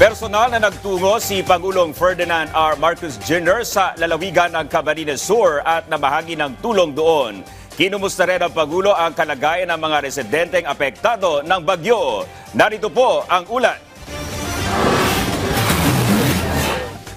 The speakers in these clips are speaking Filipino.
Personal na nagtungo si Pangulong Ferdinand R. Marcos Jr. sa lalawigan ng Camarines Sur at nabahagi ng tulong doon. Kinumusta rin ng Pangulo ang kalagayan ng mga residenteng apektado ng bagyo. Narito po ang ulat.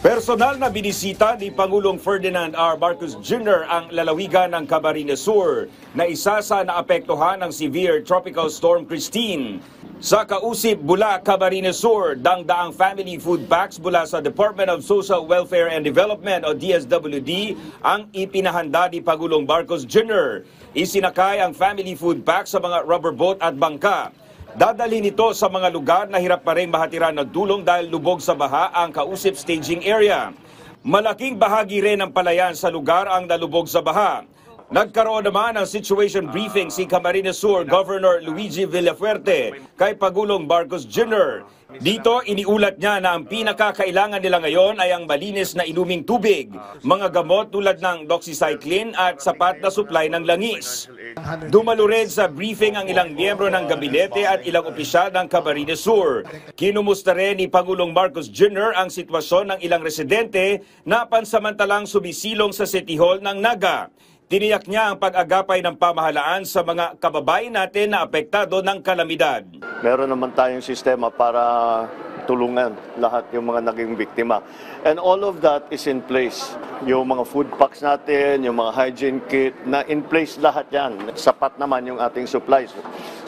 Personal na binisita ni Pangulong Ferdinand R. Marcos Jr. ang lalawigan ng Camarines Sur na isa sa naapektuhan ng severe tropical storm Christine. Sa Kausip, Bula, Camarines Sur, dangdaang family food packs mula sa Department of Social Welfare and Development o DSWD ang ipinahanda ni Pangulong Marcos Jr. Isinakay ang family food pack sa mga rubber boat at bangka. Dadalhin ito sa mga lugar na hirap pa rin mahatiran ng tulong dahil lubog sa baha ang Kausip staging area. Malaking bahagi rin ng palayan sa lugar ang nalubog sa baha. Nagkaroon naman ng situation briefing si Camarines Sur Governor Luigi Villafuerte kay Pangulong Marcos Jr. Dito iniulat niya na ang pinakakailangan nila ngayon ay ang malinis na inuming tubig, mga gamot tulad ng doxycycline at sapat na supply ng langis. Dumalo rin sa briefing ang ilang miyembro ng gabinete at ilang opisyal ng Camarines Sur. Kinumusta rin ni Pangulong Marcos Jr. ang sitwasyon ng ilang residente na pansamantalang sumisilong sa City Hall ng Naga. Tiniyak niya ang pag-agapay ng pamahalaan sa mga kababayan natin na apektado ng kalamidad. Meron naman tayong sistema para tulungan lahat yung mga naging biktima. And all of that is in place. Yung mga food packs natin, yung mga hygiene kit, na in place lahat yan. Sapat naman yung ating supplies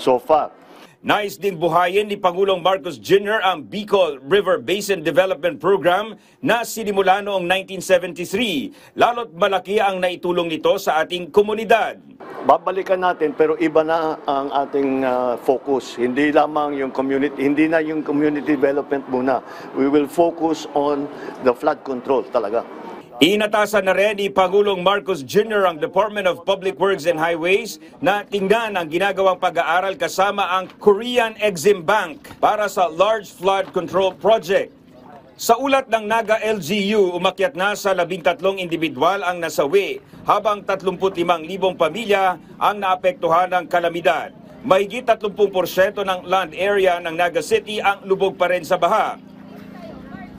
so far. Nais din buhayin ni Pangulong Marcos Jr. ang Bicol River Basin Development Program na sinimula noong 1973. Lalo't malaki ang naitulong nito sa ating komunidad. Babalikan natin pero iba na ang ating focus. Hindi lamang yung community, hindi na yung community development muna. We will focus on the flood control talaga. Inatasan na rin ni Pangulong Marcos Jr. ang Department of Public Works and Highways na tingnan ang ginagawang pag-aaral kasama ang Korean Exim Bank para sa Large Flood Control Project. Sa ulat ng Naga LGU, umakyat na sa 13 individual ang nasawi habang 35,000 pamilya ang naapektuhan ng kalamidad. Mahigit 30% ng land area ng Naga City ang lubog pa rin sa baha.